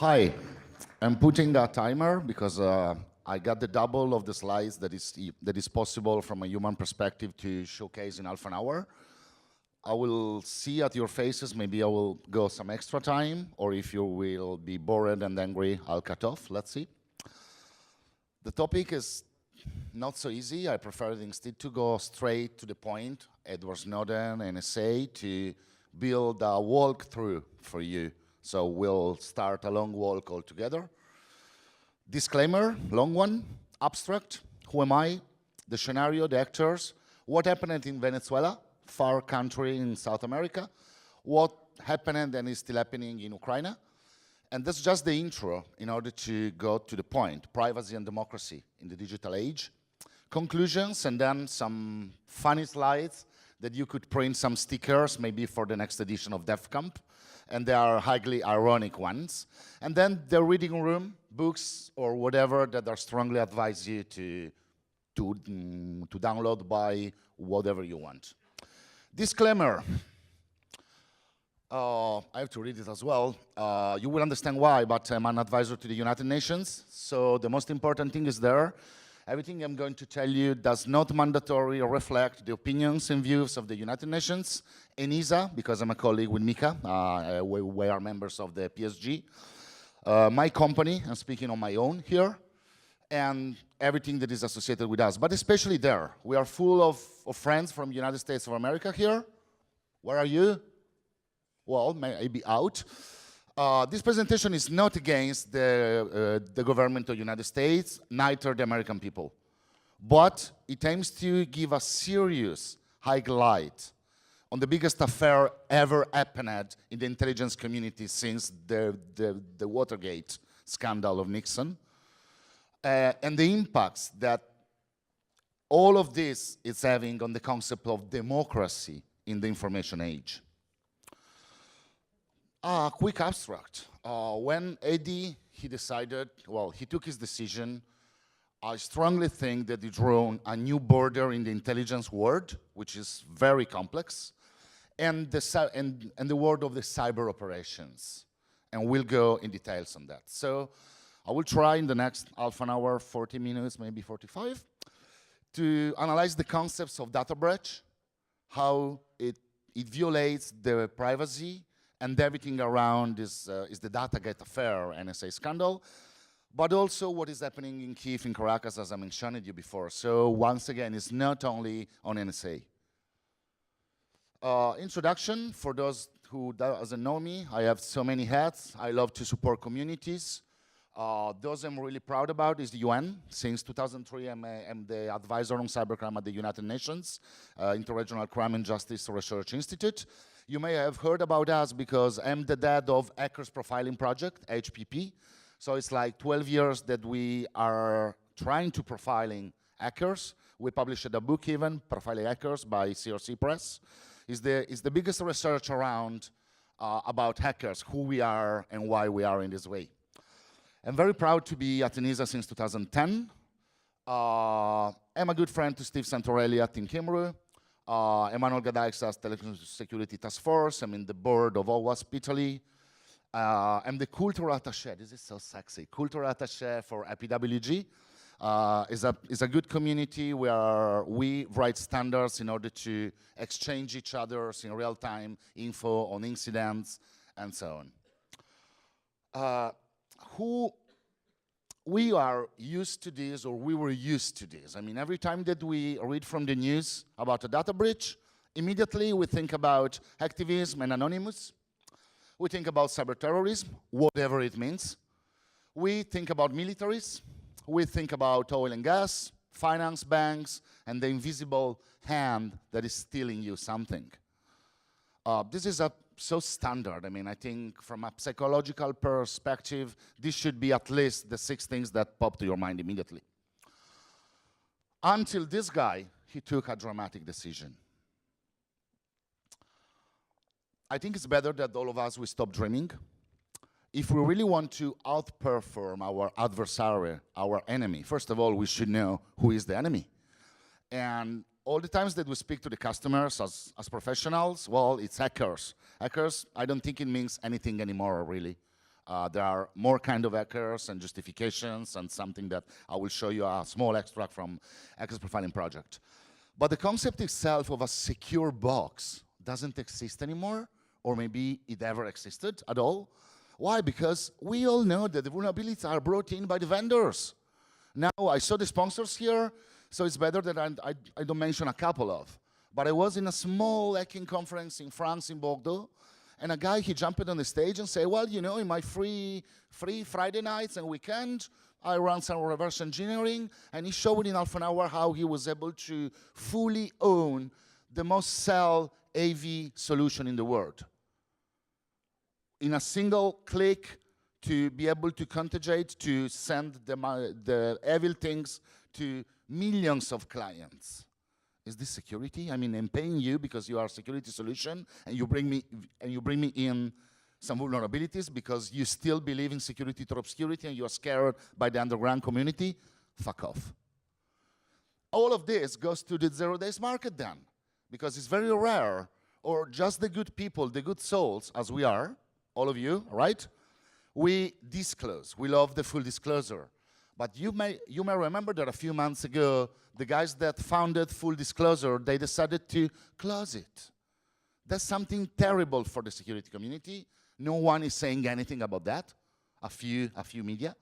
Hi, I'm putting a timer because I got the double of the slides that is possible from a human perspective to showcase in half an hour. I will see at your faces, maybe I will go some extra time, or if you will be bored and angry, I'll cut off, let's see. The topic is not so easy. I prefer instead to go straight to the point, Edward Snowden, NSA, to build a walkthrough for you. So we'll start a long walk all together. Disclaimer, long one, abstract, who am I, the scenario, the actors, what happened in Venezuela, far country in South America, what happened and is still happening in Ukraine. And that's just the intro in order to go to the point, privacy and democracy in the digital age. Conclusions, and then some funny slides that you could print some stickers, maybe for the next edition of DefCamp. And they are highly ironic ones. And then the reading room, books or whatever that are strongly advise you to download by whatever you want. Disclaimer. I have to read it as well. You will understand why, but I'm an advisor to the United Nations. So the most important thing is there. Everything I'm going to tell you does not mandatory reflect the opinions and views of the United Nations, ENISA, because I'm a colleague with Mika, we are members of the PSG, my company, I'm speaking on my own here, and everything that is associated with us, but especially there. We are full of friends from the United States of America here. Where are you? Well, maybe out. This presentation is not against the government of the United States, neither the American people. But it aims to give a serious highlight on the biggest affair ever happened in the intelligence community since the Watergate scandal of Nixon. And the impacts that all of this is having on the concept of democracy in the information age. Quick abstract. When Eddie, he decided, well, he took his decision. I strongly think that he drew a new border in the intelligence world, which is very complex, and the world of the cyber operations. And we'll go in details on that. So I will try in the next half an hour, 40 minutes, maybe 45, to analyze the concepts of data breach, how it violates the privacy, and everything around is the Datagate affair, NSA scandal, but also what is happening in Kyiv, in Caracas, as I mentioned you before. So once again, it's not only on NSA. Introduction, for those who doesn't know me, I have so many hats. I love to support communities. Those I'm really proud about is the UN. Since 2003, I'm the advisor on cybercrime at the United Nations, Interregional Crime and Justice Research Institute. You may have heard about us because I'm the dad of Hackers Profiling Project, HPP. So it's like 12 years that we are trying to profiling hackers. We published a book even, Profiling Hackers by CRC Press. It's the biggest research around about hackers, who we are and why we are in this way. I'm very proud to be at ENISA since 2010. I'm a good friend to Steve Santorelli at Team Kimru. Emmanuel Gadaixas Telecom Security Task Force. I'm in the board of OWASP Italy. I'm the cultural attaché. This is so sexy. Cultural attaché for IPWG. Is a good community where we write standards in order to exchange each other's in real time info on incidents and so on. We are used to this, or we were used to this. I mean, every time that we read from the news about a data breach, immediately we think about activism and anonymous. We think about cyber terrorism, whatever it means. We think about militaries. We think about oil and gas, finance, banks, and the invisible hand that is stealing you something. This is so standard. I mean, I think from a psychological perspective, this should be at least the 6 things that pop to your mind immediately. Until this guy, he took a dramatic decision. I think it's better that all of us, we stop dreaming. If we really want to outperform our adversary, our enemy, first of all, we should know who is the enemy. And all the times that we speak to the customers as professionals, well, it's hackers. Hackers, I don't think it means anything anymore, really. There are more kind of hackers and justifications and something that I will show you a small extract from Hackers Profiling Project. But the concept itself of a secure box doesn't exist anymore, or maybe it ever existed at all. Why? Because we all know that the vulnerabilities are brought in by the vendors. Now, I saw the sponsors here, so it's better that I don't mention a couple of. But I was in a small hacking conference in France, in Bordeaux, and a guy, he jumped on the stage and said, well, you know, in my free Friday nights and weekend, I run some reverse engineering, and he showed in half an hour how he was able to fully own the most sell AV solution in the world. In a single click, to be able to contagiate, to send the evil things to millions of clients. Is this security? I mean, I'm paying you because you are a security solution, and you bring me in some vulnerabilities because you still believe in security through obscurity and you are scared by the underground community. Fuck off. All of this goes to the 0 days market then, because it's very rare, or just the good people, the good souls, as we are, all of you, right? We disclose. We love the full disclosure. But you may remember that a few months ago, the guys that founded Full Disclosure, they decided to close it. That's something terrible for the security community. No one is saying anything about that. A few media.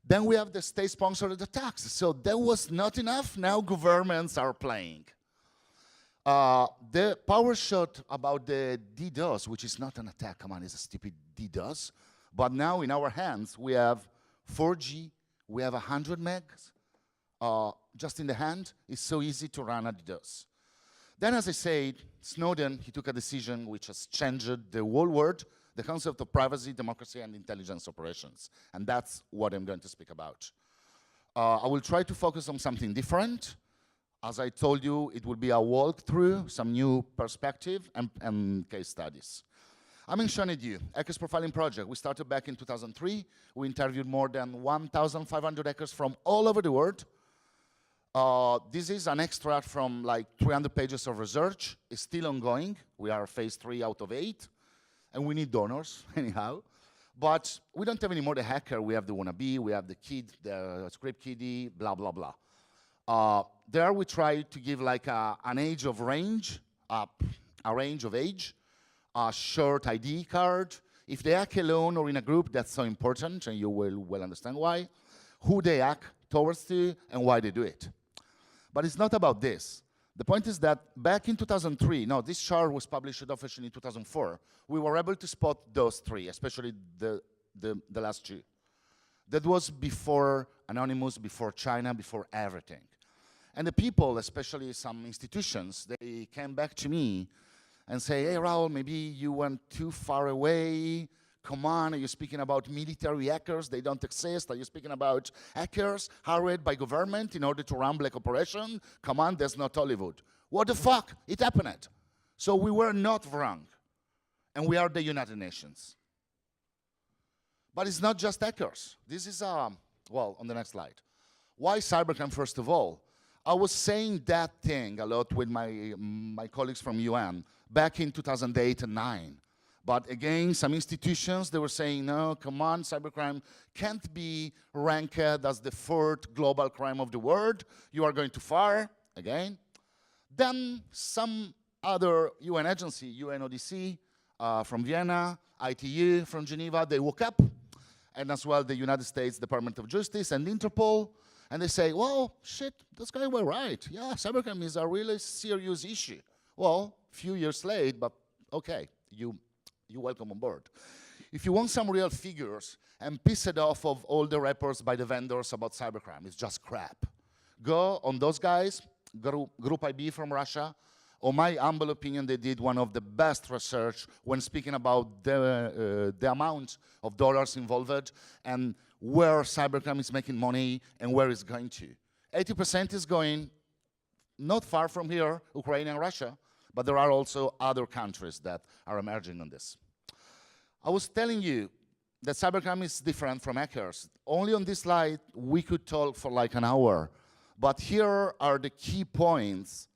Then we have the state-sponsored attacks. So that was not enough. Now governments are playing. The power shot about the DDoS, which is not an attack, come on, it's a stupid DDoS. But now in our hands, we have 4G, we have 100 megs just in the hand. It's so easy to run a DDoS. Then, as I said, Snowden, he took a decision which has changed the whole world, the concept of privacy, democracy, and intelligence operations. And that's what I'm going to speak about. I will try to focus on something different. As I told you, it will be a walkthrough, some new perspective, and case studies. I mentioned you, Hackers Profiling Project. We started back in 2003. We interviewed more than 1,500 hackers from all over the world. This is an extract from like 300 pages of research. It's still ongoing. We are phase 3 out of 8. And we need donors, anyhow. But we don't have anymore the hacker. We have the wannabe, we have the kid, the script kiddie, blah, blah, blah. There we try to give like an age of range, a range of age, a short ID card. If they hack alone or in a group, that's so important, and you will well understand why. Who they hack towards to and why they do it. But it's not about this. The point is that back in 2003, no, this chart was published officially in 2004, we were able to spot those three, especially the last two. That was before Anonymous, before China, before everything. And the people, especially some institutions, they came back to me and say, hey, Raul, maybe you went too far away. Come on, are you speaking about military hackers? They don't exist. Are you speaking about hackers hired by government in order to run black operation? Come on, that's not Hollywood. What the fuck? It happened. So we were not wrong. And we are the United Nations. But it's not just hackers. This is, well, on the next slide. Why cybercrime, first of all? I was saying that thing a lot with my colleagues from UN back in 2008 and 2009. But again, some institutions, they were saying, no, come on, cybercrime can't be ranked as the 4th global crime of the world. You are going too far, again. Then some other UN agency, UNODC from Vienna, ITU from Geneva, they woke up, and as well the United States Department of Justice and Interpol, and they say, well, shit, those guys were right. Yeah, cybercrime is a really serious issue. Well, few years late, but okay, you're welcome on board. If you want some real figures and piss it off of all the reports by the vendors about cybercrime, it's just crap. Go on those guys, Group IB from Russia. On my humble opinion, they did one of the best research when speaking about the amount of dollars involved and where cybercrime is making money and where it's going to. 80% is going not far from here, Ukraine and Russia, but there are also other countries that are emerging on this. I was telling you that cybercrime is different from hackers. Only on this slide, we could talk for like an hour. But here are the key points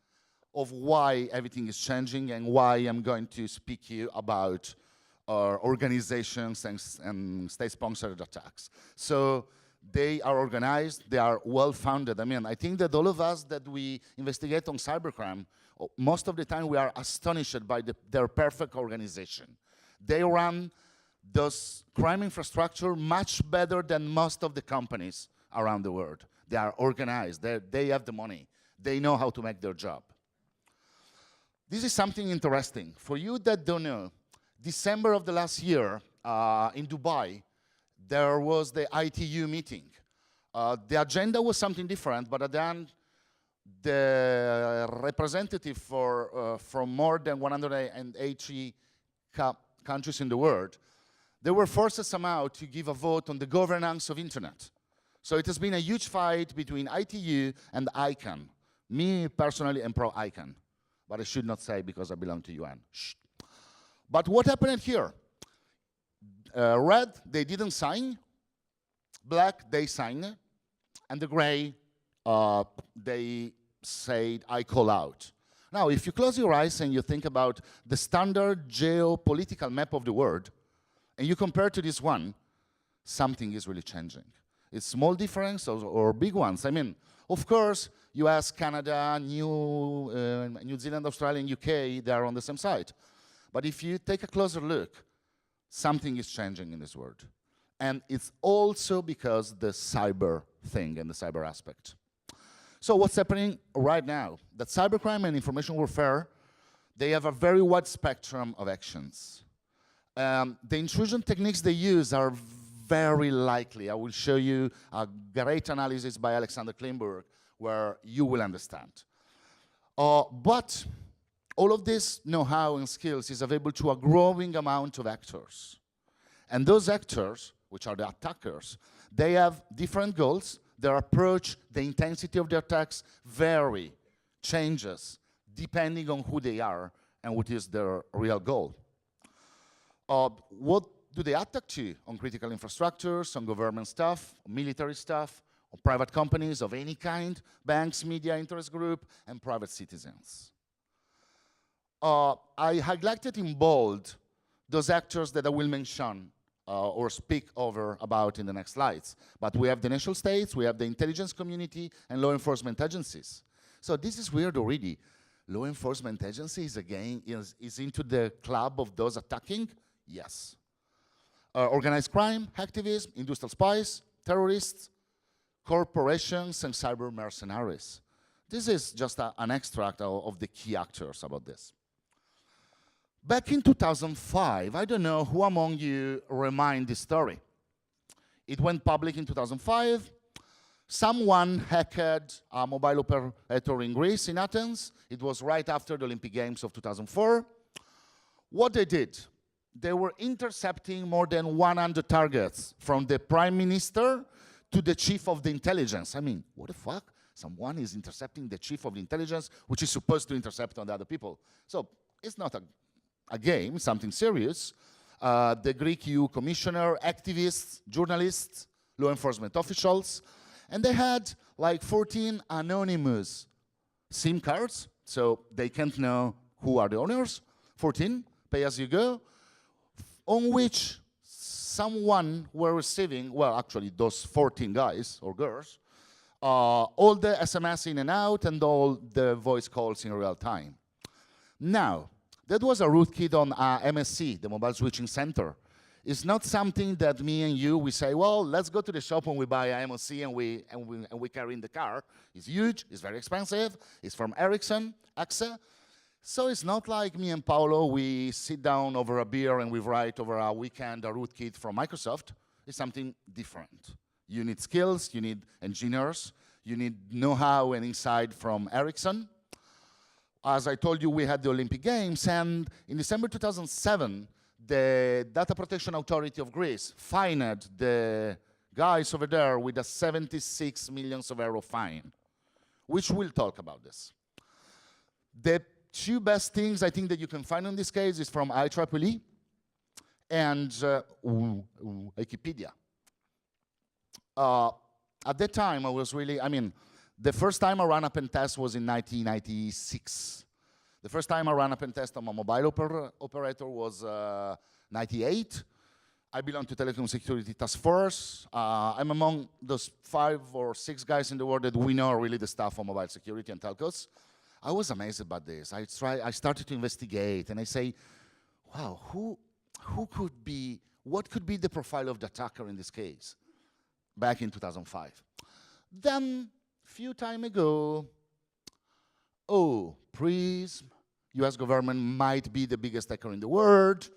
of why everything is changing and why I'm going to speak to you about organizations and state-sponsored attacks. So they are organized, they are well-founded. I mean, I think that all of us that we investigate on cybercrime, most of the time we are astonished by their perfect organization. They run those crime infrastructure much better than most of the companies around the world. They are organized, they have the money, they know how to make their job. This is something interesting. For you that don't know, December of the last year in Dubai, there was the ITU meeting. The agenda was something different, but at the end, the representative from more than 180 countries in the world, they were forced somehow to give a vote on the governance of internet. So it has been a huge fight between ITU and ICANN. Me personally am pro-ICANN, but I should not say because I belong to UN. Shh. But what happened here? Red, they didn't sign. Black, they signed. And the gray, they said, I call out. Now, if you close your eyes and you think about the standard geopolitical map of the world, and you compare to this one, something is really changing. It's small difference or big ones. I mean, of course, US, Canada, New Zealand, Australia, and UK, they are on the same side. But if you take a closer look, something is changing in this world. And it's also because the cyber thing and the cyber aspect. So what's happening right now? That cybercrime and information warfare, they have a very wide spectrum of actions. The intrusion techniques they use are very likely. I will show you a great analysis by Alexander Kleinberg where you will understand. But all of this know-how and skills is available to a growing amount of actors. And those actors, which are the attackers, they have different goals. Their approach, the intensity of their attacks vary, changes, depending on who they are and what is their real goal. What do they attack to? On critical infrastructures, on government stuff, military stuff, on private companies of any kind, banks, media, interest group, and private citizens. I highlighted in bold those actors that I will mention or speak over about in the next slides. But we have the nation states, we have the intelligence community, and law enforcement agencies. So this is weird already. Law enforcement agencies, again, is into the club of those attacking? Yes. Organized crime, activism, industrial spies, terrorists, corporations, and cyber mercenaries. This is just an extract of the key actors about this. Back in 2005, I don't know who among you remind this story. It went public in 2005. Someone hacked a mobile operator in Greece, in Athens. It was right after the Olympic Games of 2004. What they did, they were intercepting more than 100 targets, from the prime minister to the chief of the intelligence. I mean, what the fuck? Someone is intercepting the chief of the intelligence, which is supposed to intercept on the other people. So it's not a game, something serious. The Greek EU commissioner, activists, journalists, law enforcement officials, and they had like 14 anonymous SIM cards, so they can't know who are the owners, 14, pay as you go, on which someone were receiving, well, actually those 14 guys or girls, all the SMS in and out and all the voice calls in real time. Now, that was a rootkit on MSC, the Mobile Switching Center. It's not something that me and you, we say, well, let's go to the shop and we buy a MOC and we carry in the car. It's huge, it's very expensive, it's from Ericsson, AXA. So it's not like me and Paolo, we sit down over a beer and we write over a weekend a rootkit from Microsoft. It's something different. You need skills, you need engineers, you need know-how and insight from Ericsson. As I told you, we had the Olympic Games, and in December 2007, the Data Protection Authority of Greece fined the guys over there with a 76 million euro fine, which we'll talk about this. The two best things I think that you can find in this case is from IEEE and Wikipedia. At that time, I was really, the first time I ran a pen test was in 1996. The first time I ran a pen test on a mobile operator was 98. I belong to Telecom Security Task Force. I'm among those 5 or 6 guys in the world that we know really the stuff on mobile security and telcos. I was amazed about this. I started to investigate, and I say, wow, what could be the profile of the attacker in this case? Back in 2005. Then, few time ago, Prism, US government might be the biggest hacker in the world.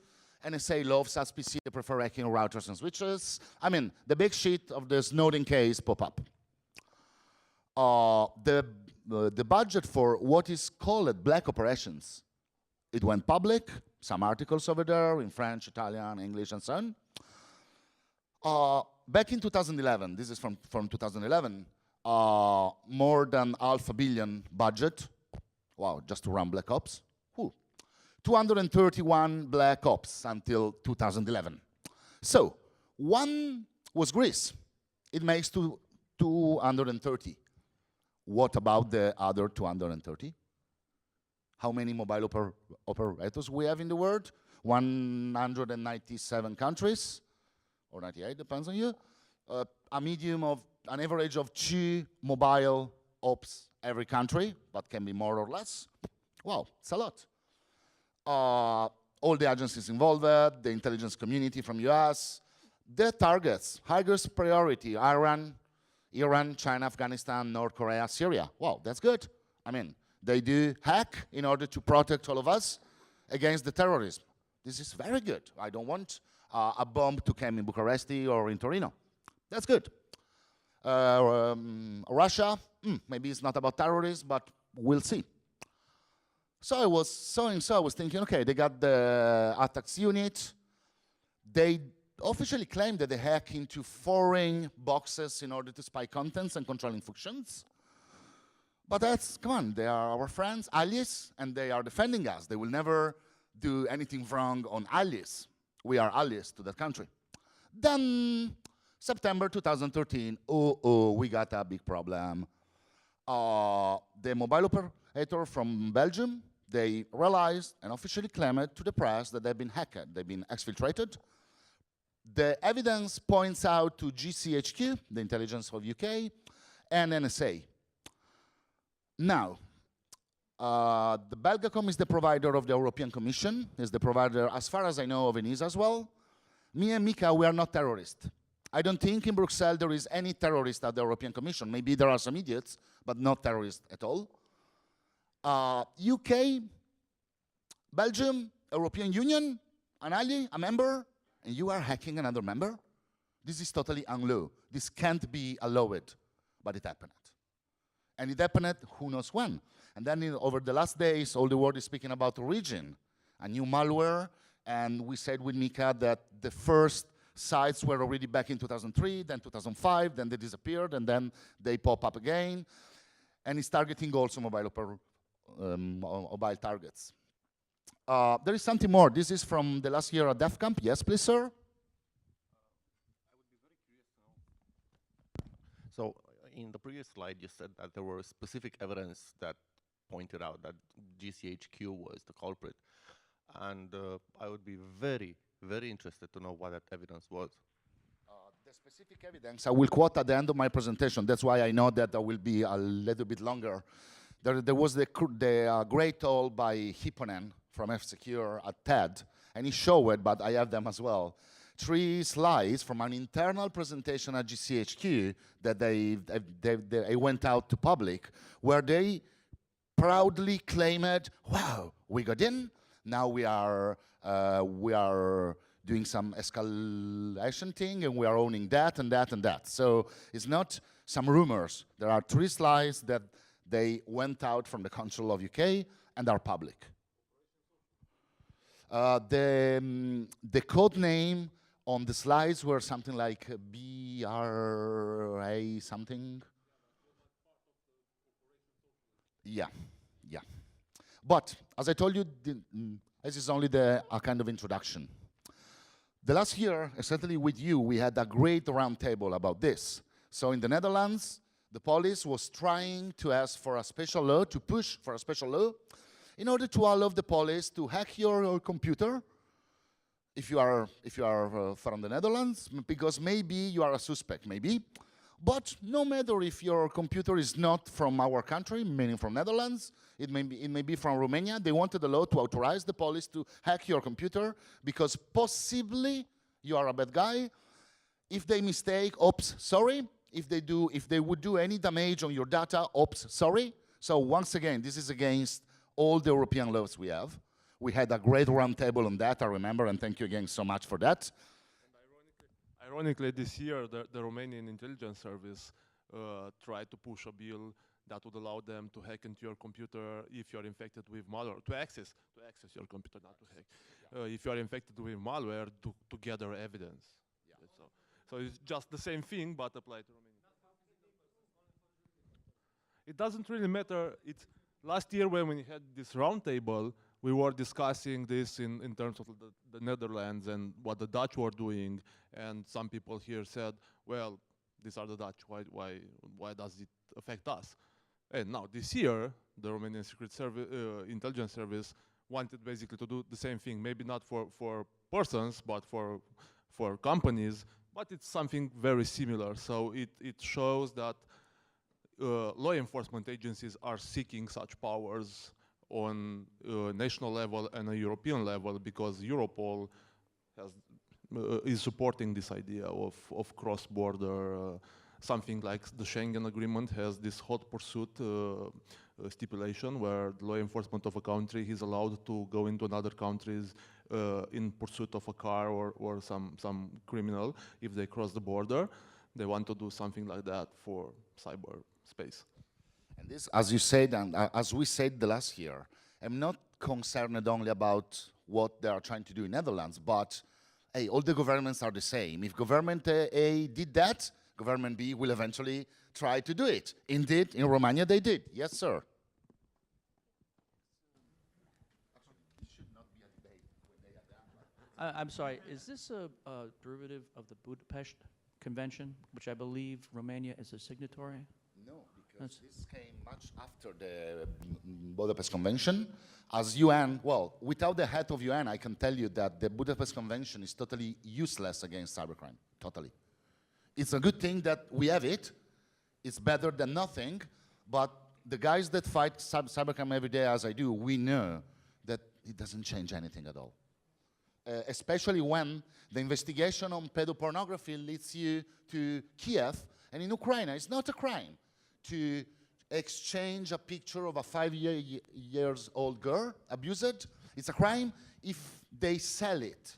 NSA loves SPC, they prefer hacking routers and switches. I mean, the big shit of the Snowden case pop up. The budget for what is called black operations, it went public, some articles over there in French, Italian, English, and so on. Back in 2011, this is from 2011, more than $500 million budget, wow, just to run Black Ops. 231 Black Ops until 2011. So, one was Greece. It makes 230. What about the other 230? How many mobile operators we have in the world? 197 countries, or 98, depends on you. An average of 2 mobile ops every country, but can be more or less. Wow, it's a lot. All the agencies involved, the intelligence community from US, the targets, highest priority, Iran, China, Afghanistan, North Korea, Syria. Wow, that's good. I mean, they do hack in order to protect all of us against the terrorism. This is very good. I don't want a bomb to come in Bucharest or in Torino. That's good. Russia, maybe it's not about terrorism, but we'll see. So I was thinking, okay, they got the attacks unit. They officially claim that they hack into foreign boxes in order to spy contents and controlling functions. But come on, they are our friends, allies, and they are defending us. They will never do anything wrong on allies. We are allies to that country. Then, September 2013, we got a big problem. The mobile operator from Belgium, they realized and officially claimed to the press that they've been hacked, they've been exfiltrated. The evidence points out to GCHQ, the intelligence of UK, and NSA. Now, the Belgacom is the provider of the European Commission, is the provider, as far as I know, of ENISA as well. Me and Mika, we are not terrorists. I don't think in Brussels there is any terrorist at the European Commission. Maybe there are some idiots, but not terrorists at all. UK, Belgium, European Union, an ally, a member, and you are hacking another member? This is totally unlaw. This can't be allowed, but it happened. And it happened who knows when. And then over the last days, all the world is speaking about Origin, a new malware, and we said with Mika that the first sites were already back in 2003, then 2005, then they disappeared, and then they pop up again. And it's targeting also mobile targets. There is something more. This is from the last year at DefCamp. Yes, please, sir. I would be very curious to know. So, in the previous slide, you said that there were specific evidence that pointed out that GCHQ was the culprit. And I would be very, very interested to know what that evidence was. The specific evidence I will quote at the end of my presentation. That's why I know that there will be a little bit longer. There was the great talk by Hipponen from F-Secure at TED, and he showed it, but I have them as well. 3 slides from an internal presentation at GCHQ that they went out to public, where they proudly claimed, wow, we got in, now we are doing some escalation thing, and we are owning that and that and that. So it's not some rumors. There are 3 slides that they went out from the Council of UK and are public. The code name on the slides were something like BRA something. Yeah. But as I told you, this is only a kind of introduction. The last year, certainly with you, we had a great roundtable about this. So in the Netherlands, the police was trying to ask for a special law, to push for a special law, in order to allow the police to hack your computer if you are from the Netherlands, because maybe you are a suspect, maybe. But no matter if your computer is not from our country, meaning from Netherlands, it may be from Romania. They wanted the law to authorize the police to hack your computer because possibly you are a bad guy. If they mistake, oops, sorry. If they would do any damage on your data, oops, sorry. So once again, this is against all the European laws we have. We had a great roundtable on that, I remember, and thank you again so much for that. Ironically, this year, the Romanian intelligence service tried to push a bill that would allow them to hack into your computer if you're infected with malware, to access your computer, not to hack. If you're infected with malware, to gather evidence. Yeah. So it's just the same thing, but applied to Romania. It doesn't really matter. Last year when we had this roundtable, we were discussing this in terms of the Netherlands and what the Dutch were doing, and some people here said, well, these are the Dutch, why does it affect us? And now this year, the Romanian Secret Service, Intelligence Service wanted basically to do the same thing, maybe not for persons, but for companies, but it's something very similar. So it shows that law enforcement agencies are seeking such powers on national level and a European level because Europol is supporting this idea of cross-border, something like the Schengen Agreement has this hot pursuit stipulation where the law enforcement of a country is allowed to go into another countries in pursuit of a car or some criminal if they cross the border. They want to do something like that for cyberspace. And this, as you said, and as we said the last year, I'm not concerned only about what they are trying to do in Netherlands, but hey, all the governments are the same. If government A did that, government B will eventually try to do it. Indeed, in Romania they did. Yes, sir. I'm sorry, is this a derivative of the Budapest Convention, which I believe Romania is a signatory? No, because this came much after the Budapest Convention. As UN, well, without the head of UN, I can tell you that the Budapest Convention is totally useless against cybercrime, totally. It's a good thing that we have it. It's better than nothing, but the guys that fight cybercrime every day, as I do, we know that it doesn't change anything at all. Especially when the investigation on pedopornography leads you to Kiev, and in Ukraine, it's not a crime to exchange a picture of a 5-year-old girl abused. It's a crime if they sell it.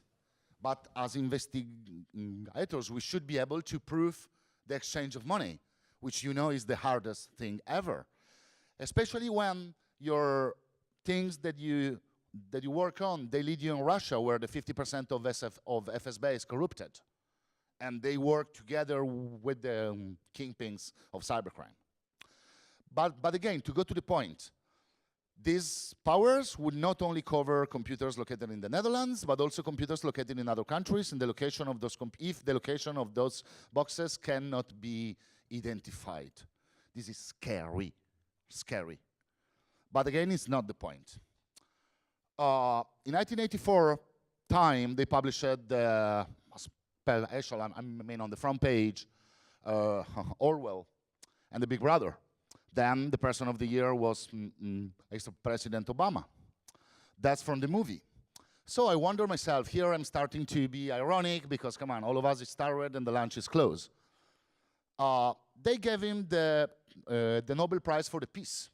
But as investigators, we should be able to prove the exchange of money, which you know is the hardest thing ever. Especially when your things that you work on, they lead you in Russia, where the 50% of FSB is corrupted. And they work together with the kingpins of cybercrime. But again, to go to the point, these powers would not only cover computers located in the Netherlands, but also computers located in other countries, and the location of those if the location of those boxes cannot be identified. This is scary, scary. But again, it's not the point. In 1984 time, they published the, I mean on the front page, Orwell and the Big Brother. Then the person of the year was ex-President Obama. That's from the movie. So I wonder myself, here I'm starting to be ironic because, come on, all of us is tired and the lunch is closed. They gave him the Nobel Prize for the Peace.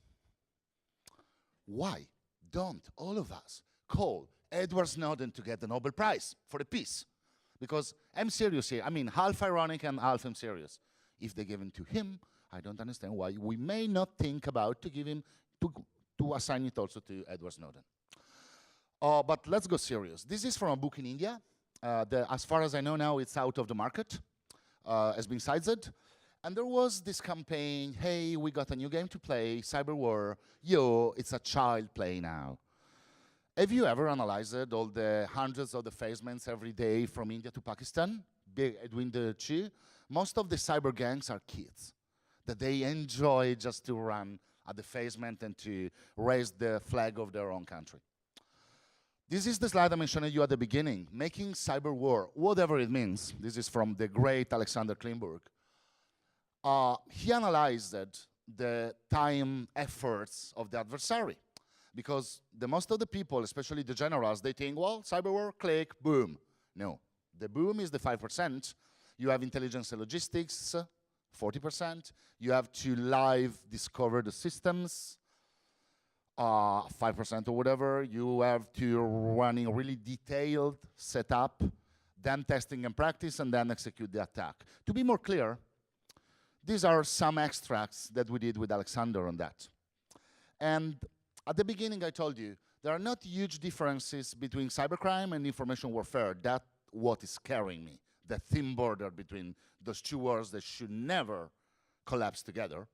Why don't all of us call Edward Snowden to get the Nobel Prize for the Peace? Because I'm serious here. I mean, half ironic and half I'm serious. If they give it to him, I don't understand why we may not think about to give him, to assign it also to Edward Snowden. But let's go serious. This is from a book in India. As far as I know now, it's out of the market, has been sized. And there was this campaign, hey, we got a new game to play, Cyber War. Yo, it's a child play now. Have you ever analyzed all the hundreds of defacements every day from India to Pakistan, between the two? Most of the cyber gangs are kids that they enjoy just to run a defacement and to raise the flag of their own country. This is the slide I mentioned you at the beginning, making cyber war, whatever it means. This is from the great Alexander Kleinberg. He analyzed the time efforts of the adversary. Because most of the people, especially the generals, they think, well, cyber war, click, boom. No, the boom is the 5%. You have intelligence and logistics, 40%. You have to live discover the systems, 5% or whatever. You have to running really detailed setup, then testing and practice, and then execute the attack. To be more clear, these are some extracts that we did with Alexander on that. And at the beginning, I told you, there are not huge differences between cybercrime and information warfare. That's what is scaring me, the thin border between those two words that should never collapse together,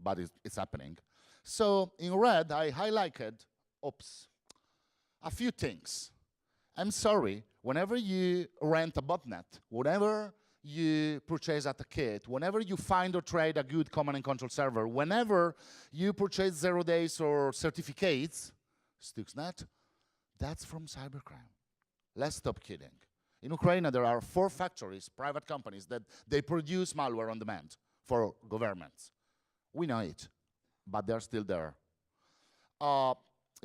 but it's happening. So in red, I highlighted, a few things. I'm sorry, whenever you rent a botnet, whenever you purchase at a kit, whenever you find or trade a good command and control server, whenever you purchase 0 days or certificates, Stuxnet, that's from cybercrime. Let's stop kidding. In Ukraine, there are 4 factories, private companies, that they produce malware on demand for governments. We know it, but they're still there.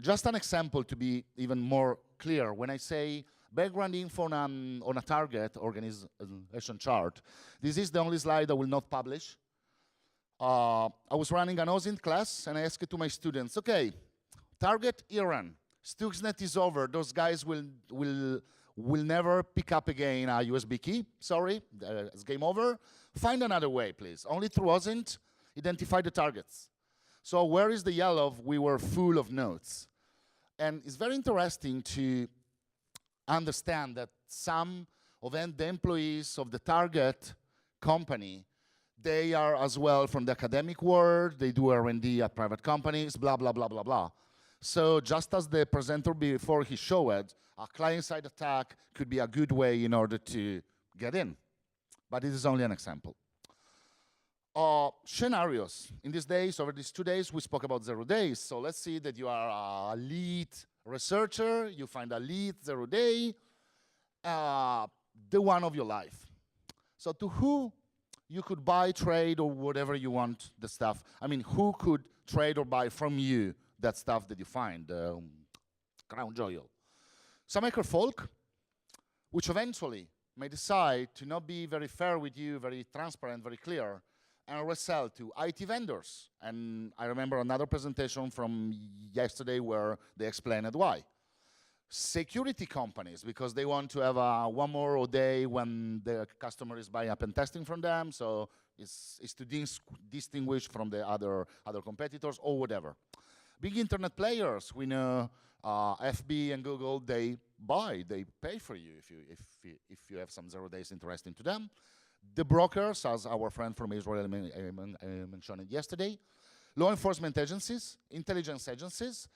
Just an example to be even more clear, when I say background info on a target organization chart, this is the only slide I will not publish. I was running an OSINT class, and I asked it to my students, okay, target Iran, Stuxnet is over, those guys will never pick up again a USB key, sorry, it's game over. Find another way, please. Only through OSINT, identify the targets. So where is the yellow? We were full of notes. And it's very interesting to understand that some of the employees of the target company, they are as well from the academic world, they do R&D at private companies, blah, blah, blah, blah, blah. So just as the presenter before he showed, a client-side attack could be a good way in order to get in. But it is only an example. Scenarios. In these days, over these 2 days, we spoke about 0 days. So let's see that you are a lead researcher, you find a lead 0 day, the one of your life. So to who you could buy, trade, or whatever you want the stuff. I mean, who could trade or buy from you that stuff that you find, crown jewel. Some hacker folk, which eventually may decide to not be very fair with you, very transparent, very clear, and resell to IT vendors. And I remember another presentation from yesterday where they explained why. Security companies, because they want to have one more day when the customer is buying up and testing from them, so it's to distinguish from the other competitors or whatever. Big internet players, we know FB and Google, they pay for you if you have some 0 days interesting to them. The brokers, as our friend from Israel mentioned it yesterday, law enforcement agencies, intelligence agencies,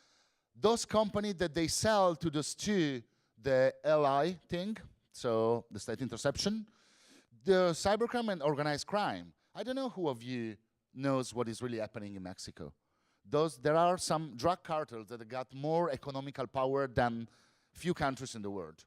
those companies that they sell to those two, the LI thing, so the state interception, the cybercrime and organized crime. I don't know who of you knows what is really happening in Mexico. There are some drug cartels that got more economical power than few countries in the world.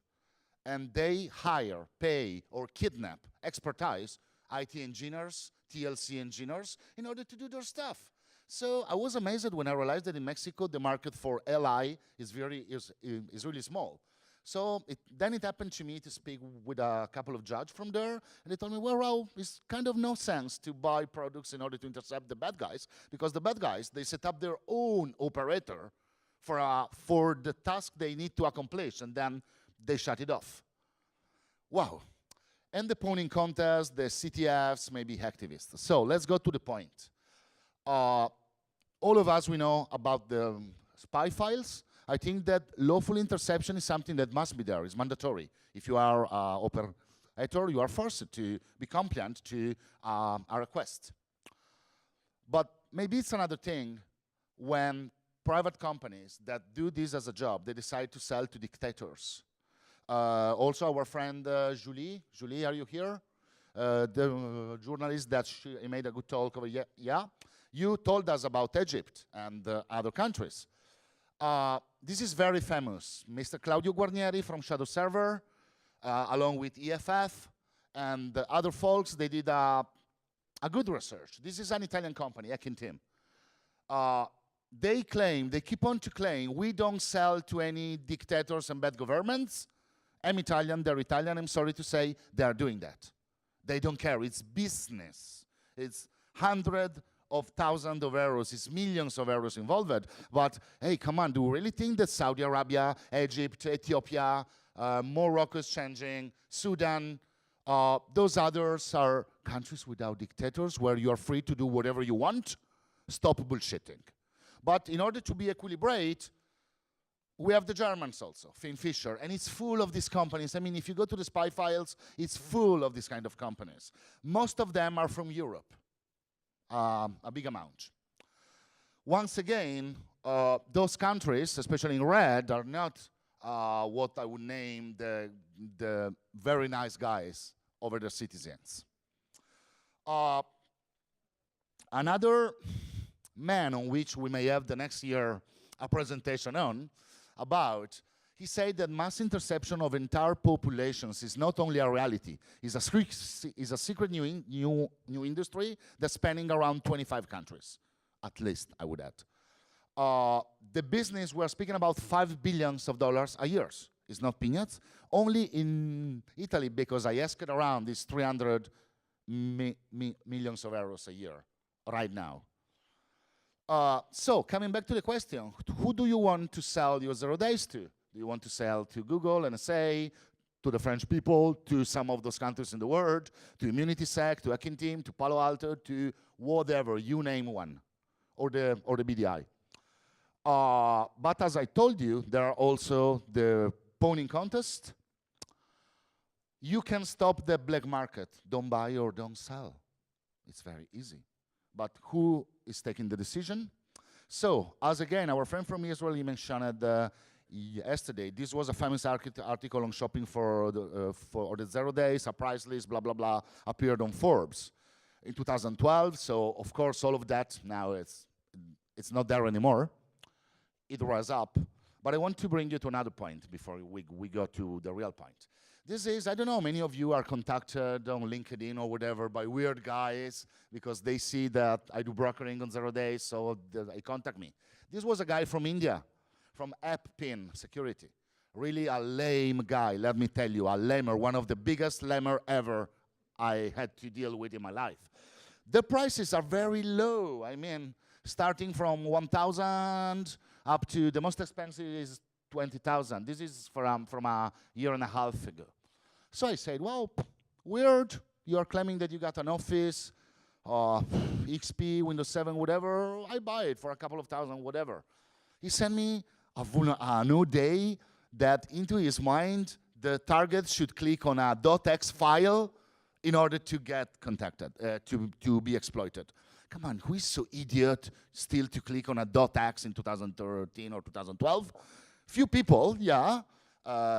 And they hire, pay, or kidnap, expertise, IT engineers, TLC engineers, in order to do their stuff. So I was amazed when I realized that in Mexico, the market for LI is really small. So then it happened to me to speak with a couple of judges from there, and they told me, well, Raul, it's kind of no sense to buy products in order to intercept the bad guys, because the bad guys, they set up their own operator for the task they need to accomplish, and then they shut it off. Wow. And the pawning contest, the CTFs, maybe hacktivists. So let's go to the point. All of us, we know about the spy files. I think that lawful interception is something that must be there, it's mandatory. If you are an operator, you are forced to be compliant to a request. But maybe it's another thing when private companies that do this as a job, they decide to sell to dictators. Also our friend Julie, are you here? The journalist that she made a good talk over, yeah? You told us about Egypt and other countries. This is very famous. Mr. Claudio Guarnieri from Shadow Server, along with EFF and the other folks, they did a good research. This is an Italian company, Hacking Team. They claim, they keep on to claim, we don't sell to any dictators and bad governments. I'm Italian, they're Italian, I'm sorry to say, they are doing that. They don't care, it's business. It's hundreds of thousands of euros, it's millions of euros involved. But hey, come on, do you really think that Saudi Arabia, Egypt, Ethiopia, Morocco is changing, Sudan, those others are countries without dictators where you are free to do whatever you want? Stop bullshitting. But in order to be equilibrate, we have the Germans also, Finn Fisher, and it's full of these companies. I mean, if you go to the spy files, it's full of these kind of companies. Most of them are from Europe, a big amount. Once again, those countries, especially in red, are not what I would name the very nice guys over their citizens. Another man on which we may have the next year a presentation on, about, he said that mass interception of entire populations is not only a reality, is a secret new industry that's spanning around 25 countries, at least, I would add. The business, we're speaking about $5 billion a year. It's not peanuts. Only in Italy, because I asked around, is 300 millions of euros a year right now. So, coming back to the question, who do you want to sell your 0 days to? Do you want to sell to Google, NSA, to the French people, to some of those countries in the world, to INFOSEC, to Hacking Team, to Palo Alto, to whatever, you name one, or the BDI. But as I told you, there are also the pawning contest. You can stop the black market. Don't buy or don't sell. It's very easy. But who is taking the decision? So, as again, our friend from Israel, he mentioned yesterday, this was a famous article on shopping for the 0 days, a price list, blah, blah, blah, appeared on Forbes in 2012. So, of course, all of that now it's not there anymore. It was up. But I want to bring you to another point before we go to the real point. This is, I don't know, many of you are contacted on LinkedIn or whatever by weird guys because they see that I do brokering on 0 days, so they contact me. This was a guy from India, from AppPin Security. Really a lame guy, let me tell you, a lamer, one of the biggest lamer ever I had to deal with in my life. The prices are very low. I mean, starting from 1,000 up to the most expensive is 20,000. This is from a year and a half ago. So I said, well, weird. You are claiming that you got an Office, XP, Windows 7, whatever. I buy it for a couple of thousand, whatever. He sent me a new day that into his mind, the target should click on a .x file in order to get contacted, to be exploited. Come on, who is so idiot still to click on a .x in 2013 or 2012? Few people, yeah.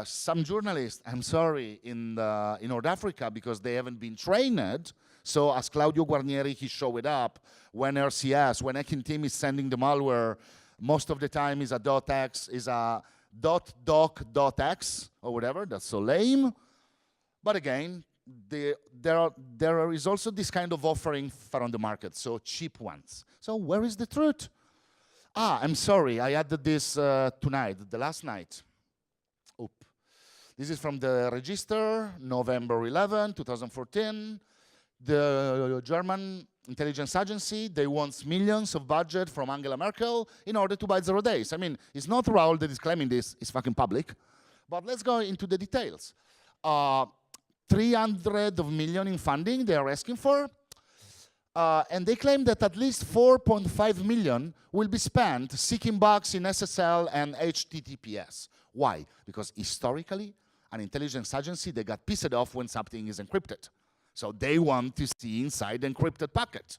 Some journalists, I'm sorry, in North Africa because they haven't been trained. So as Claudio Guarnieri, he showed up when RCS, when Hacking Team is sending the malware, most of the time is a .x, is a .doc.x or whatever. That's so lame. But again, there is also this kind of offering on the market, so cheap ones. So where is the truth? I'm sorry, I added this tonight, the last night. Oop. This is from the register, November 11, 2014. The German intelligence agency, they want millions of budget from Angela Merkel in order to buy 0 days. I mean, it's not Raul that is claiming this, it's fucking public. But let's go into the details. 300 million in funding they are asking for. And they claim that at least 4.5 million will be spent seeking bugs in SSL and HTTPS. Why? Because historically, an intelligence agency, they got pissed off when something is encrypted. So they want to see inside the encrypted packet.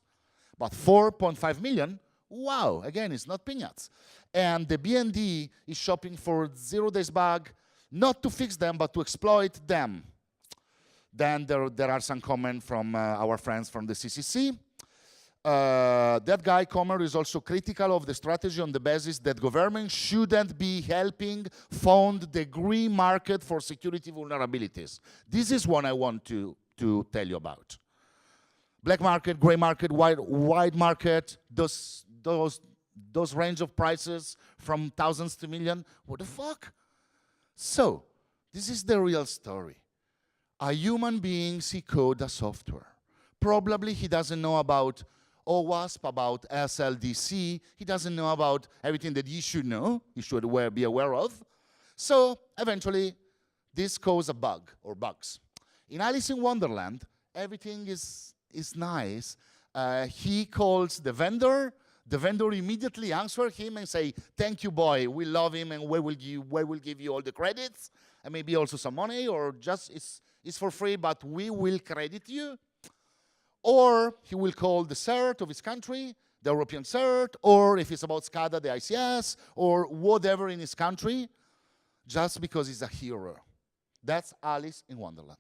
But 4.5 million, wow, again, it's not peanuts. And the BND is shopping for 0 days bug, not to fix them, but to exploit them. Then there are some comments from our friends from the CCC. that guy, Comer, is also critical of the strategy on the basis that government shouldn't be helping fund the green market for security vulnerabilities. This is what I want to tell you about. Black market, gray market, white market, those range of prices from thousands to million. What the fuck? So, this is the real story. A human being, he code a software. Probably he doesn't know about OWASP, about SLDC. He doesn't know about everything that he should know, he should be aware of. So, eventually, this causes a bug or bugs. In Alice in Wonderland, everything is nice. He calls the vendor immediately answers him and say, thank you, boy, we love him and we will give you all the credits and maybe also some money, or just it's for free, but we will credit you. Or he will call the CERT of his country, the European CERT, or if it's about SCADA, the ICS, or whatever in his country, just because he's a hero. That's Alice in Wonderland.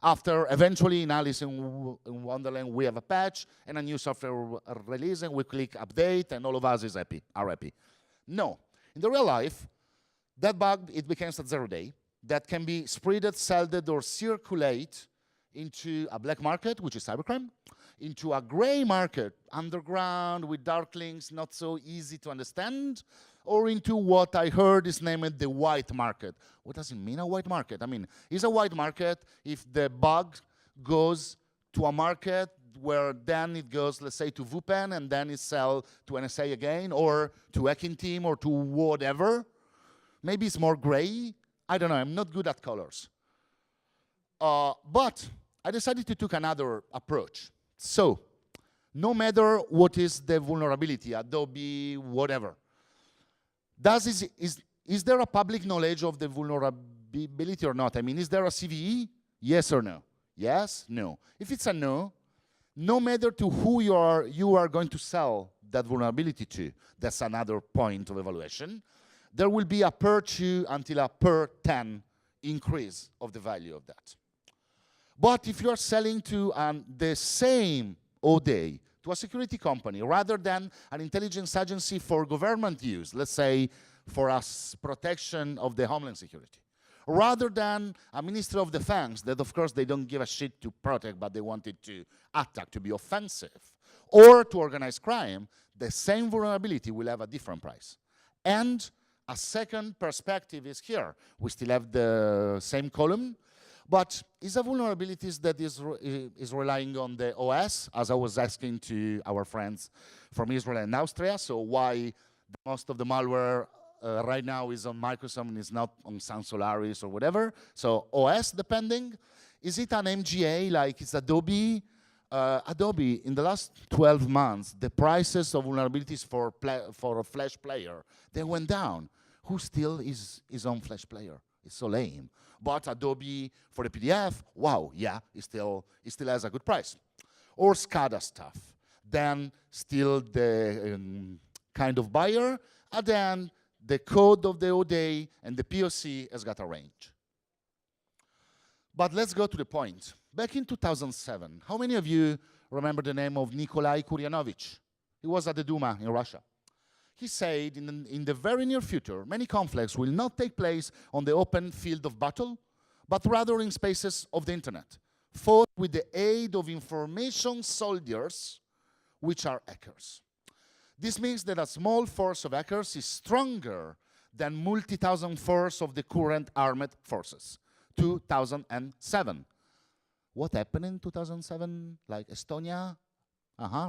After, eventually, in Alice in Wonderland, we have a patch and a new software release, and we click update, and all of us are happy. No. In the real life, that bug, it becomes a 0 day that can be spreaded, sold, or circulate into a black market, which is cybercrime, into a gray market, underground, with dark links, not so easy to understand, or into what I heard is named the white market. What does it mean, a white market? I mean, it's a white market if the bug goes to a market where then it goes, let's say, to VUPEN, and then it's sold to NSA again, or to Hacking Team, or to whatever. Maybe it's more gray. I don't know, I'm not good at colors. But I decided to take another approach. So, no matter what is the vulnerability, Adobe, whatever, is there a public knowledge of the vulnerability or not? I mean, is there a CVE? Yes or no? Yes, no. If it's a no, no matter to who you are going to sell that vulnerability to, that's another point of evaluation, there will be a per 2 until a per 10 increase of the value of that. But if you are selling to the same ODA to a security company rather than an intelligence agency for government use, let's say for us protection of the homeland security, rather than a Ministry of Defense that, of course, they don't give a shit to protect, but they wanted to attack, to be offensive, or to organize crime, the same vulnerability will have a different price. And a second perspective is here. We still have the same column, but is a vulnerabilities that is relying on the OS, as I was asking to our friends from Israel and Austria, so why most of the malware right now is on Microsoft and is not on Sun Solaris or whatever. So OS depending. Is it an MGA like it's Adobe? Adobe, in the last 12 months, the prices of vulnerabilities for a Flash player, they went down. Who still is on Flash player? It's so lame. But Adobe for the PDF, wow, yeah, it still has a good price. Or SCADA stuff. Then still the kind of buyer, and then the code of the ODA and the POC has got a range. But let's go to the point. Back in 2007, how many of you remember the name of Nikolai Kuryanovich? He was at the Duma in Russia. He said in the very near future, many conflicts will not take place on the open field of battle, but rather in spaces of the internet, fought with the aid of information soldiers, which are hackers. This means that a small force of hackers is stronger than multi-thousand force of the current armed forces. 2007. What happened in 2007? Like Estonia?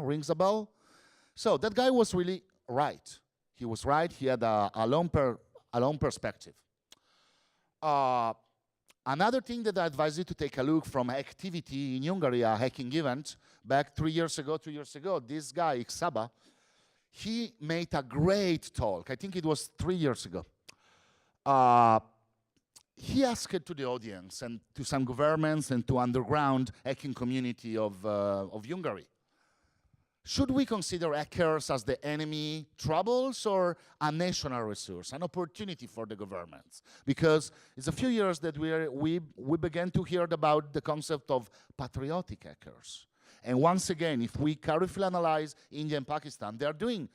Rings a bell? So that guy was really right. He was right. He had a long perspective. Another thing that I advise you to take a look from activity in Hungary, a hacking event, back 2 years ago, this guy, Xaba, he made a great talk. I think it was 3 years ago. He asked to the audience and to some governments and to underground hacking community of Hungary, should we consider hackers as the enemy troubles or a national resource, an opportunity for the governments? Because it's a few years that we began to hear about the concept of patriotic hackers. And once again, if we carefully analyze India and Pakistan, they're doing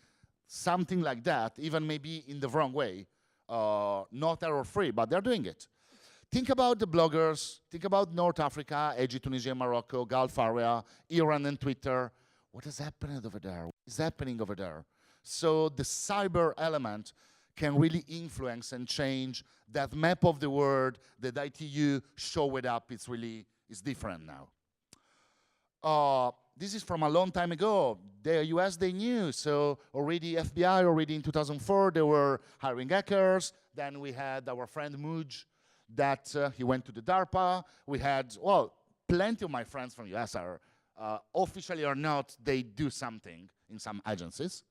something like that, even maybe in the wrong way, not error-free, but they're doing it. Think about the bloggers, think about North Africa, Egypt, Tunisia, Morocco, Gulf area, Iran and Twitter. What is happening over there? What is happening over there? So the cyber element can really influence and change that map of the world that ITU show it up. It's different now. This is from a long time ago. The US, they knew. So already FBI, already in 2004, they were hiring hackers. Then we had our friend Muj, that he went to the DARPA. We had, well, plenty of my friends from US are, officially or not, they do something in some agencies.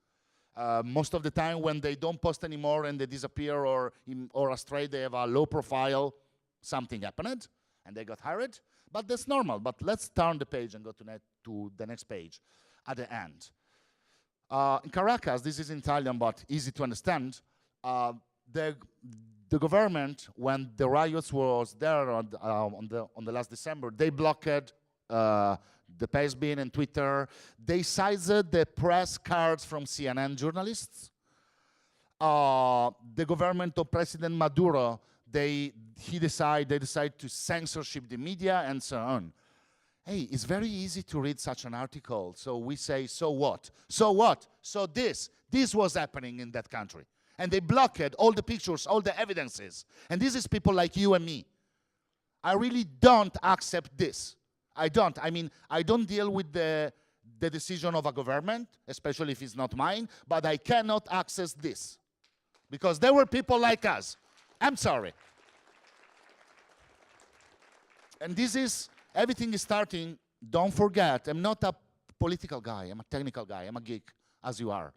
Most of the time when they don't post anymore and they disappear or astray, they have a low profile, something happened and they got hired. But that's normal. But let's turn the page and go to the next page at the end. In Caracas, this is in Italian, but easy to understand. The government, when the riots was there on the last December, they blocked the Pastebin and Twitter. They seized the press cards from CNN journalists. The government of President Maduro, they decided to censorship the media and so on. Hey, it's very easy to read such an article. So we say, so what? So what? So this was happening in that country. And they blocked all the pictures, all the evidences. And this is people like you and me. I really don't accept this. I don't. I mean, I don't deal with the decision of a government, especially if it's not mine, but I cannot access this. Because there were people like us. I'm sorry. And this is, everything is starting, don't forget, I'm not a political guy, I'm a technical guy, I'm a geek, as you are.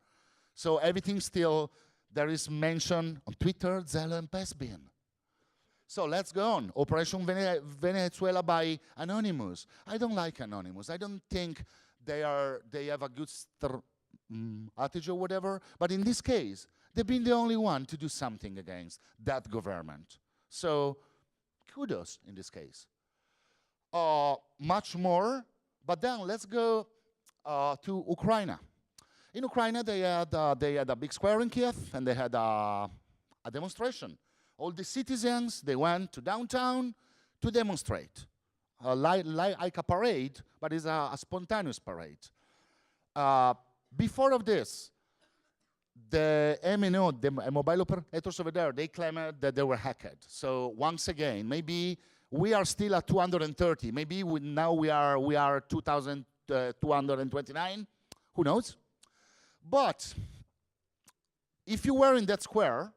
So everything still, there is mention on Twitter, Zello and Pastebin. So let's go on. Operation Venezuela by Anonymous. I don't like Anonymous. I don't think they have a good attitude or whatever. But in this case, they've been the only one to do something against that government. So kudos in this case. Much more. But then let's go to Ukraine. In Ukraine, they had a big square in Kiev, and they had a demonstration. All the citizens, they went to downtown to demonstrate. Like a parade, but it's a spontaneous parade. Before of this, the MNO, the mobile operators over there, they claimed that they were hacked. So once again, maybe we are still at 230. Maybe now we are 229. Who knows? But if you were in that square,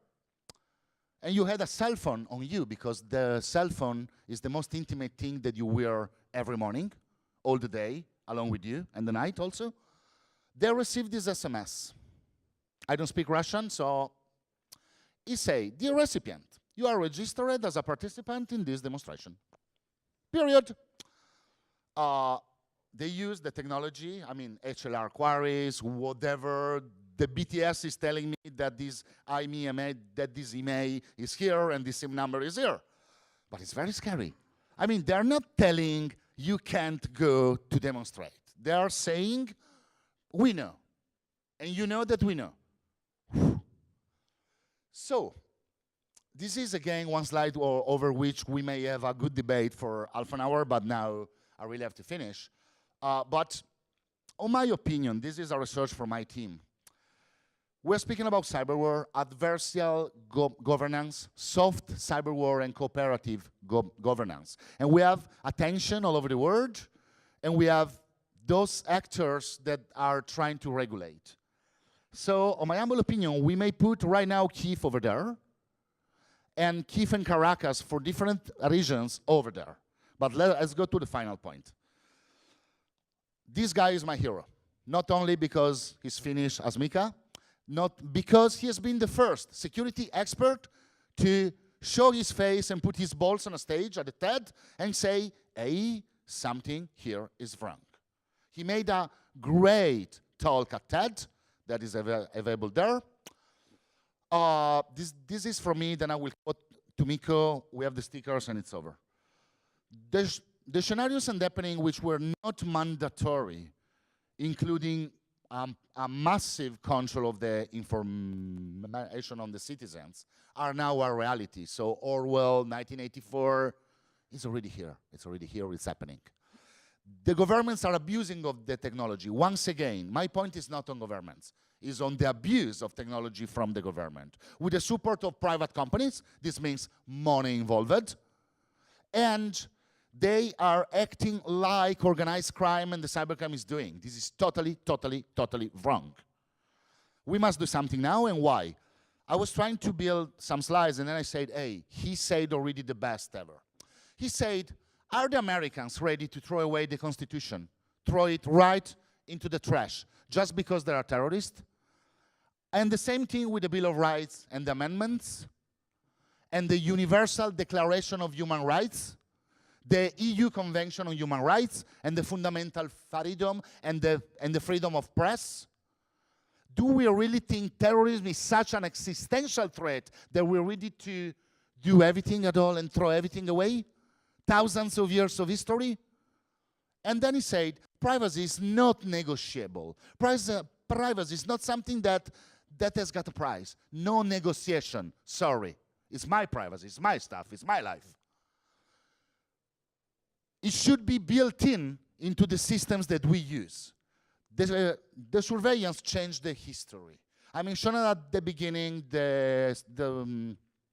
and you had a cell phone on you, because the cell phone is the most intimate thing that you wear every morning, all the day, along with you, and the night also. They received this SMS. I don't speak Russian, so he say, dear recipient, you are registered as a participant in this demonstration. Period. They use the technology, I mean, HLR queries, whatever. The BTS is telling me that this IMEI, that this email is here and this SIM number is here. But it's very scary. I mean, they're not telling you can't go to demonstrate. They are saying, we know. And you know that we know. So, this is again one slide over which we may have a good debate for half an hour, but now I really have to finish. But, in my opinion, this is a research from my team. We're speaking about cyberwar, adversarial governance, soft cyberwar, and cooperative governance. And we have attention all over the world, and we have those actors that are trying to regulate. So, in my humble opinion, we may put right now Kyiv over there, and Kyiv and Caracas for different regions over there. But let's go to the final point. This guy is my hero, not only because he's Finnish as Mika, not because he has been the first security expert to show his face and put his balls on a stage at the TED and say, hey, something here is wrong. He made a great talk at TED that is available there. This is from me, then I will quote to Miko. We have the stickers and it's over. the scenarios and happening which were not mandatory, including a massive control of the information on the citizens, are now a reality. So Orwell, 1984, is already here. It's already here, it's happening. The governments are abusing of the technology. Once again, my point is not on governments, it's on the abuse of technology from the government. With the support of private companies, this means money involved, and they are acting like organized crime and the cybercrime is doing. This is totally, totally, totally wrong. We must do something now, and why? I was trying to build some slides, and then I said, hey, he said already the best ever. He said, are the Americans ready to throw away the Constitution, throw it right into the trash, just because they are terrorists? And the same thing with the Bill of Rights and the amendments, and the Universal Declaration of Human Rights, the EU Convention on Human Rights, and the fundamental freedom and the freedom of press. Do we really think terrorism is such an existential threat that we're ready to do everything at all and throw everything away? Thousands of years of history? And then he said, privacy is not negotiable. Privacy is not something that has got a price. No negotiation, sorry. It's my privacy, it's my stuff, it's my life. It should be built into the systems that we use. The surveillance changed the history. I mentioned at the beginning the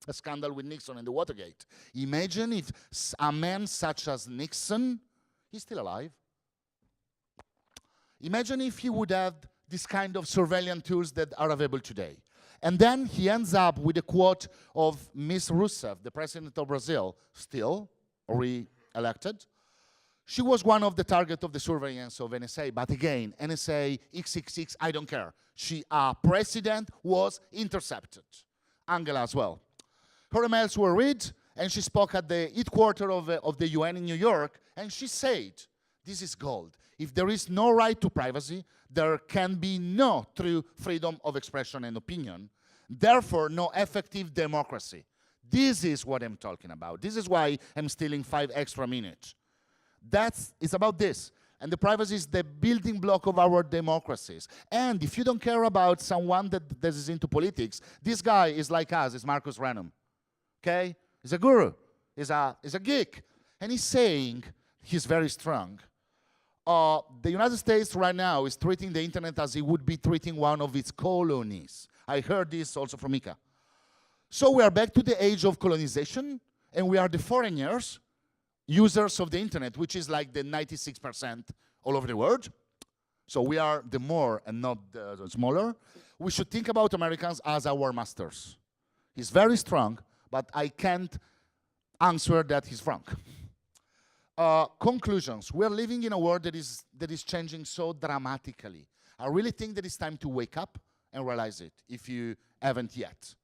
scandal with Nixon and the Watergate. Imagine if a man such as Nixon, he's still alive. Imagine if he would have this kind of surveillance tools that are available today. And then he ends up with a quote of Ms. Rousseff, the president of Brazil, still re-elected. She was one of the targets of the surveillance of NSA, but again, NSA, XXX, I don't care. Our president was intercepted. Angela as well. Her emails were read, and she spoke at the headquarters of the UN in New York, and she said, this is gold. If there is no right to privacy, there can be no true freedom of expression and opinion, therefore no effective democracy. This is what I'm talking about. This is why I'm stealing 5 extra minutes. It's about this. And the privacy is the building block of our democracies. And if you don't care about someone that is into politics, this guy is like us, is Marcus Renum. Okay? He's a guru. He's a geek. And he's saying, he's very strong. The United States right now is treating the internet as it would be treating one of its colonies. I heard this also from Mika. So we are back to the age of colonization, and we are the foreigners, users of the internet, which is like the 96% all over the world. So we are the more and not the smaller. We should think about Americans as our masters. He's very strong, but I can't answer that he's wrong. Conclusions. We're living in a world that is changing so dramatically. I really think that it's time to wake up and realize it, if you haven't yet.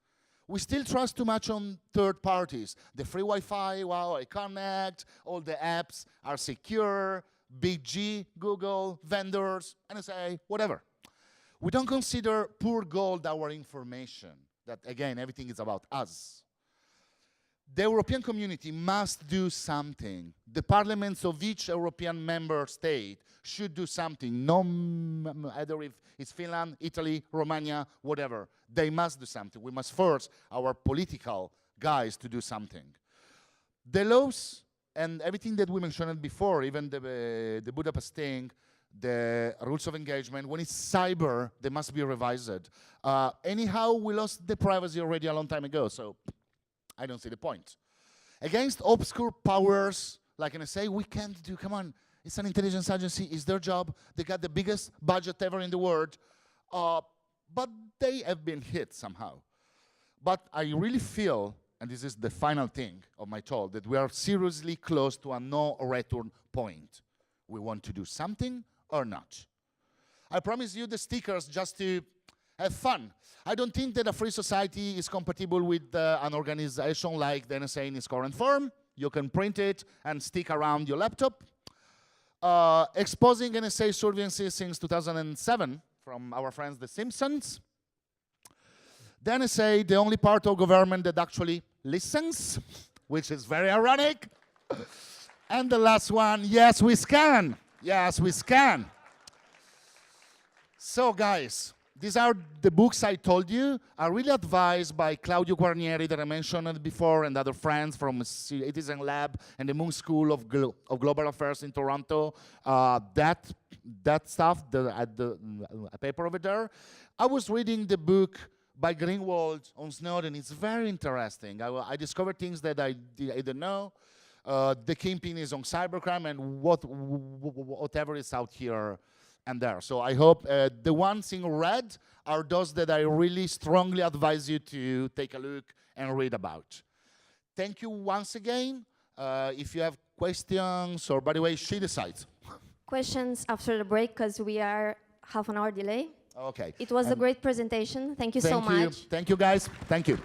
We still trust too much on third parties. The free Wi-Fi, wow, I connect, all the apps are secure, Big G, Google, vendors, NSA, whatever. We don't consider poor gold our information, that again, everything is about us. The European community must do something. The parliaments of each European member state should do something, no matter if it's Finland, Italy, Romania, whatever. They must do something. We must force our political guys to do something. The laws and everything that we mentioned before, even the Budapest thing, the rules of engagement, when it's cyber, they must be revised. Anyhow, we lost the privacy already a long time ago, so I don't see the point. Against obscure powers, like NSA, we can't do, come on, it's an intelligence agency, it's their job, they got the biggest budget ever in the world, but they have been hit somehow. But I really feel, and this is the final thing of my talk, that we are seriously close to a no return point. We want to do something or not. I promise you the stickers just to have fun. I don't think that a free society is compatible with an organization like the NSA in its current form. You can print it and stick around your laptop. Exposing NSA surveillance since 2007 from our friends the Simpsons. The NSA, the only part of government that actually listens, which is very ironic. And the last one, yes, we scan. Yes, we scan. So, guys, these are the books I told you, are really advised by Claudio Guarnieri that I mentioned before and other friends from Citizen Lab and the Moon School of Global Affairs in Toronto. That stuff, a paper over there. I was reading the book by Greenwald on Snowden. It's very interesting. I discovered things that I didn't know. The kingpin is on cybercrime and whatever is out here and there. So I hope the ones in red are those that I really strongly advise you to take a look and read about. Thank you once again. If you have questions, or by the way, she decides. Questions after the break, because we are half an hour delay. Okay. It was a great presentation. Thank you so much. Thank you, guys. Thank you.